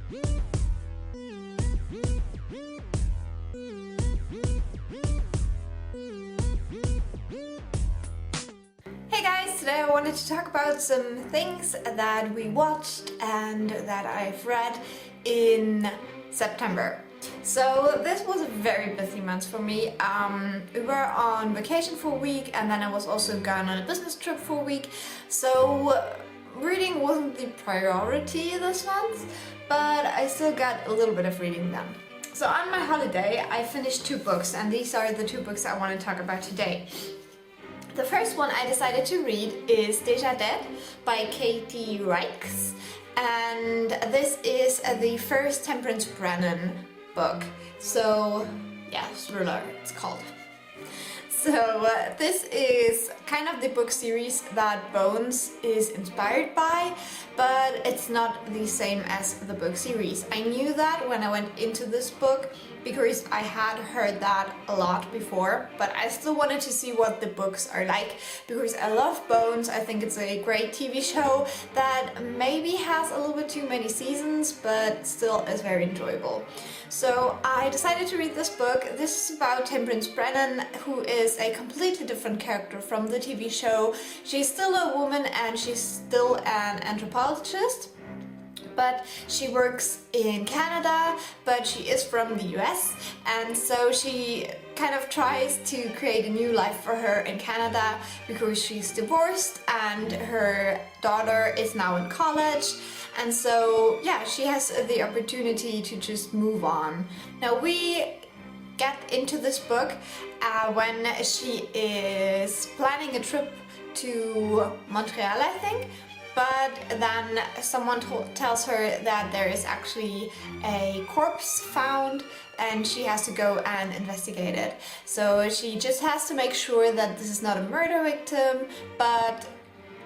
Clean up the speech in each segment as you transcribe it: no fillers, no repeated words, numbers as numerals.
Hey guys, today I wanted to talk about some things that we watched and that I've read in September. So this was a very busy month for me. We were on vacation for a week and then I was also gone on a business trip for a week. So reading wasn't the priority this month, but I still got a little bit of reading done. So on my holiday I finished 2 books, and these are the 2 books I want to talk about today. The first one I decided to read is Déjà Dead by Katie Reichs, and this is the first Temperance Brennan book. So yeah, thriller it's called. So this is kind of the book series that Bones is inspired by, but it's not the same as the book series. I knew that when I went into this book because I had heard that a lot before, but I still wanted to see what the books are like because I love Bones. I think it's a great TV show that maybe has a little bit too many seasons, but still is very enjoyable. So I decided to read this book. This is about Temperance Brennan, who is a completely different character from the TV show. She's still a woman and she's still an anthropologist, but she works in Canada, but she is from the US, and so she kind of tries to create a new life for her in Canada because she's divorced and her daughter is now in college, and so yeah, she has the opportunity to just move on. Now we get into this book when she is planning a trip to Montreal, I think. But then someone tells her that there is actually a corpse found and she has to go and investigate it. So she just has to make sure that this is not a murder victim, but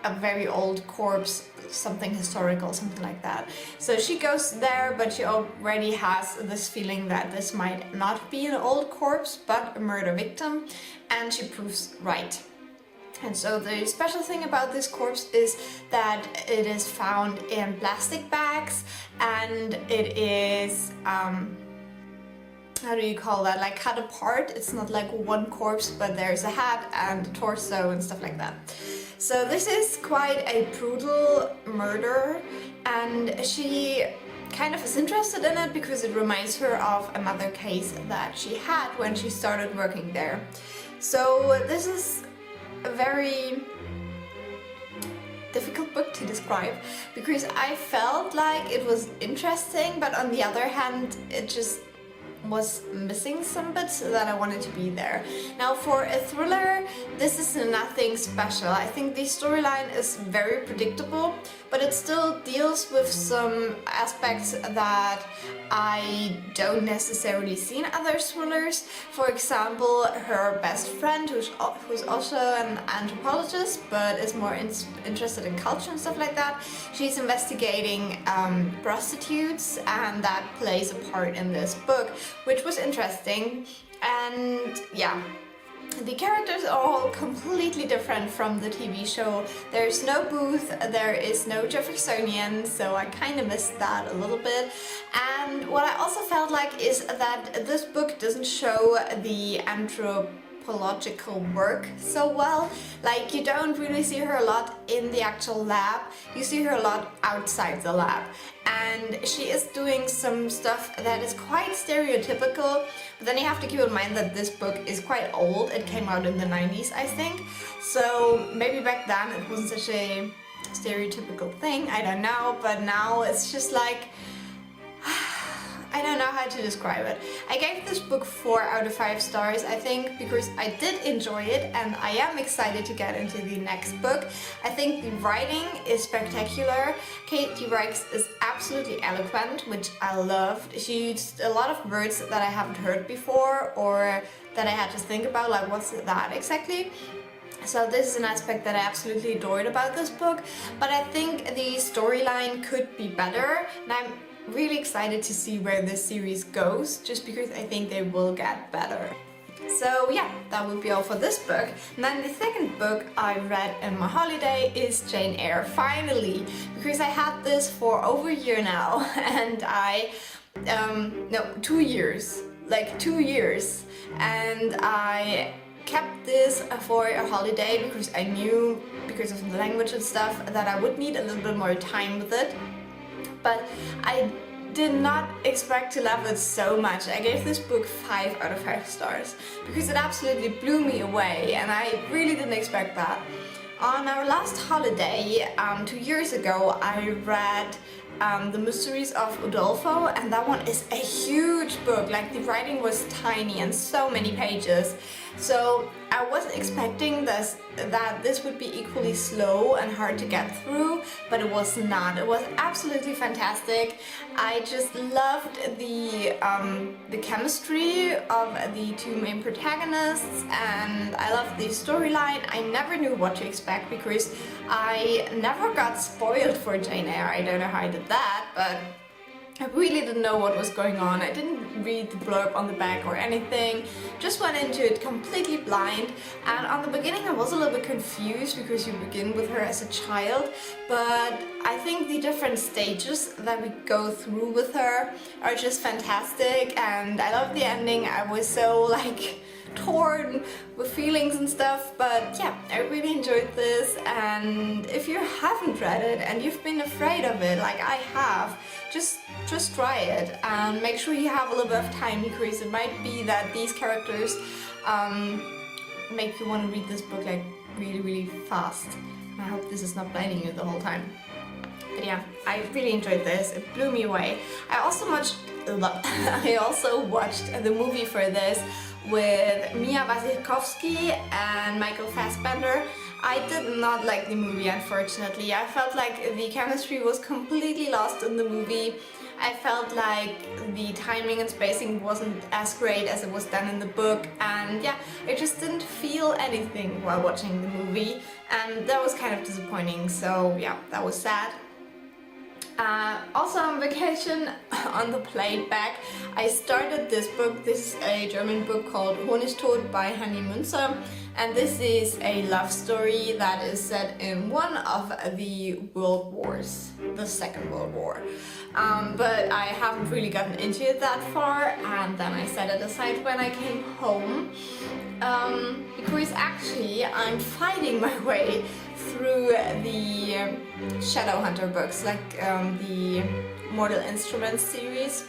a very old corpse, something historical, something like that. So she goes there, but she already has this feeling that this might not be an old corpse, but a murder victim, and she proves right. And so the special thing about this corpse is that it is found in plastic bags, and it is, how do you call that, like cut apart. It's not like one corpse, but there's a head and a torso and stuff like that. So this is quite a brutal murder, and she kind of is interested in it because it reminds her of another case that she had when she started working there. So this is a very difficult book to describe because I felt like it was interesting, but on the other hand it just was missing some bits that I wanted to be there. Now for a thriller, this is nothing special. I think the storyline is very predictable, but it still deals with some aspects that I don't necessarily see in other thrillers. For example, her best friend, who's also an anthropologist but is more interested in culture and stuff like that, she's investigating prostitutes, and that plays a part in this book, which was interesting. And yeah, the characters are all completely different from the TV show. There's no Booth, there is no Jeffersonian, so I kind of missed that a little bit. And what I also felt like is that this book doesn't show the anthropological work so well. Like, you don't really see her a lot in the actual lab, you see her a lot outside the lab. And she is doing some stuff that is quite stereotypical, but then you have to keep in mind that this book is quite old. It came out in the 90s, I think, so maybe back then it wasn't such a stereotypical thing, I don't know, but now it's just like, I don't know how to describe it. I gave this book 4 out of 5 stars, I think, because I did enjoy it and I am excited to get into the next book. I think the writing is spectacular. Katie Reichs is absolutely eloquent, which I loved. She used a lot of words that I haven't heard before or that I had to think about, like what's that exactly? So this is an aspect that I absolutely adored about this book, but I think the storyline could be better, and I'm really excited to see where this series goes, just because I think they will get better. So yeah, that would be all for this book. And then the second book I read in my holiday is Jane Eyre, finally, because I had this for over a year now, and no, 2 years, like 2 years, and I kept this for a holiday because I knew, because of the language and stuff, that I would need a little bit more time with it. But I did not expect to love it so much. I gave this book 5 out of 5 stars because it absolutely blew me away, and I really didn't expect that. On our last holiday, 2 years ago, I read The Mysteries of Udolpho, and that one is a huge book. Like, the writing was tiny and so many pages. So I wasn't expecting that this would be equally slow and hard to get through, but it was not. It was absolutely fantastic. I just loved the chemistry of the two main protagonists, and I loved the storyline. I never knew what to expect because I never got spoiled for Jane Eyre. I don't know how I did that, but I really didn't know what was going on. I didn't read the blurb on the back or anything, just went into it completely blind, and on the beginning I was a little bit confused because you begin with her as a child, but I think the different stages that we go through with her are just fantastic, and I love the ending. I was so torn with feelings and stuff, but yeah, I really enjoyed this. And if you haven't read it and you've been afraid of it like I have, just try it and make sure you have a little bit of time, because it might be that these characters make you want to read this book really fast. And I hope this is not blinding you the whole time. But yeah, I really enjoyed this. It blew me away. I also watched the movie for this with Mia Wasikowska and Michael Fassbender. I did not like the movie, unfortunately. I felt like the chemistry was completely lost in the movie. I felt like the timing and spacing wasn't as great as it was done in the book, and yeah, I just didn't feel anything while watching the movie, and that was kind of disappointing. So yeah, that was sad. Also on vacation, on the plane back, I started this book. This is a German book called Honigtod by Hanni Münzer, and this is a love story that is set in one of the world wars, the Second World War. But I haven't really gotten into it that far, and then I set it aside when I came home, because actually I'm fighting my way through the Shadowhunter books, like the Mortal Instruments series.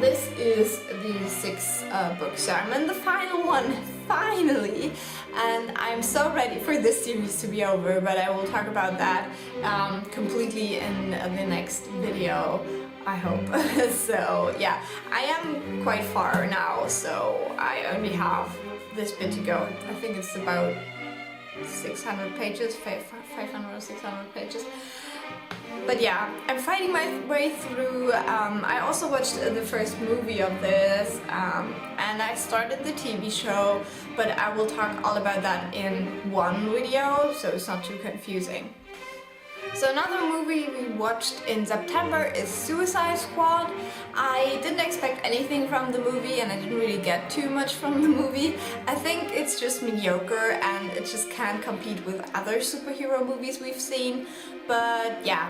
This is the 6th book, so I'm in the final one, finally, and I'm so ready for this series to be over, but I will talk about that completely in the next video, I hope. So yeah, I am quite far now, so I only have this bit to go. I think it's about 600 pages, 500 or 600 pages. But yeah, I'm fighting my way through. I also watched the first movie of this, and I started the TV show, but I will talk all about that in one video, so it's not too confusing. So another movie we watched in September is Suicide Squad. I didn't expect anything from the movie, and I didn't really get too much from the movie. I think it's just mediocre, and it just can't compete with other superhero movies we've seen. But yeah,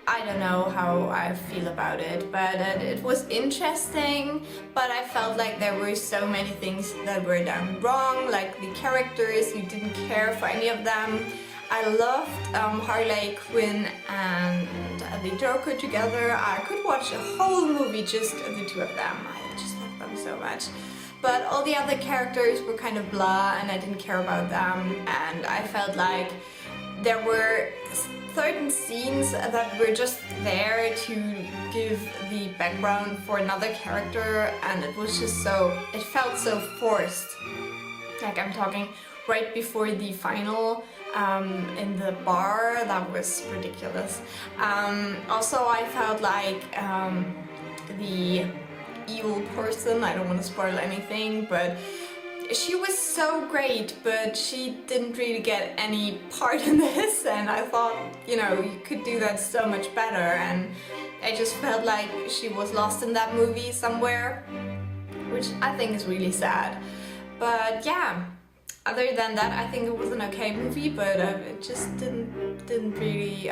I don't know how I feel about it, but it was interesting, but I felt like there were so many things that were done wrong, like the characters, you didn't care for any of them. I loved Harley Quinn and the Joker together. I could watch a whole movie just the two of them. I just love them so much. But all the other characters were kind of blah, and I didn't care about them, and I felt like there were certain scenes that were just there to give the background for another character, and it was just it felt so forced. Like, I'm talking right before the final in the bar, that was ridiculous. Also, I felt like the evil person, I don't want to spoil anything, but she was so great, but she didn't really get any part in this, and I thought, you know, you could do that so much better, and I just felt like she was lost in that movie somewhere. which I think is really sad. But yeah, other than that, I think it was an okay movie, but it just didn't really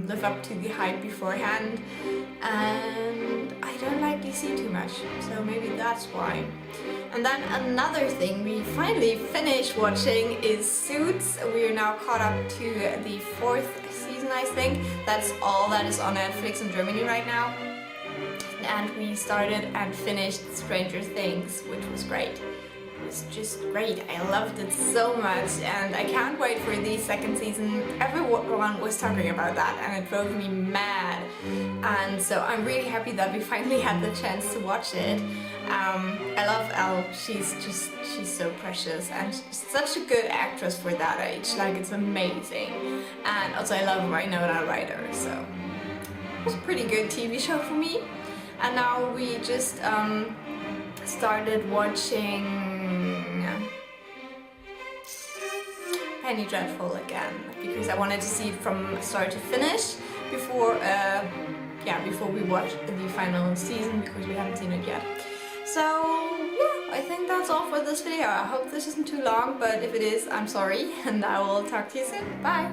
live up to the hype beforehand, and I don't like DC too much, so maybe that's why. And then another thing we finally finished watching is Suits. We are now caught up to the 4th season, I think. That's all that is on Netflix in Germany right now. And we started and finished Stranger Things, which was great. It was just great. I loved it so much, and I can't wait for the 2nd season. Everyone was talking about that, and it drove me mad. And so I'm really happy that we finally had the chance to watch it. I love Elle. She's so precious, and she's such a good actress for that age. Like, it's amazing. And also I love Winona Ryder, so it was a pretty good TV show for me. And now we just started watching Penny Dreadful again, because I wanted to see it from start to finish before we watch the final season, because we haven't seen it yet. So yeah, I think that's all for this video. I hope this isn't too long, but if it is, I'm sorry, and I will talk to you soon. Bye!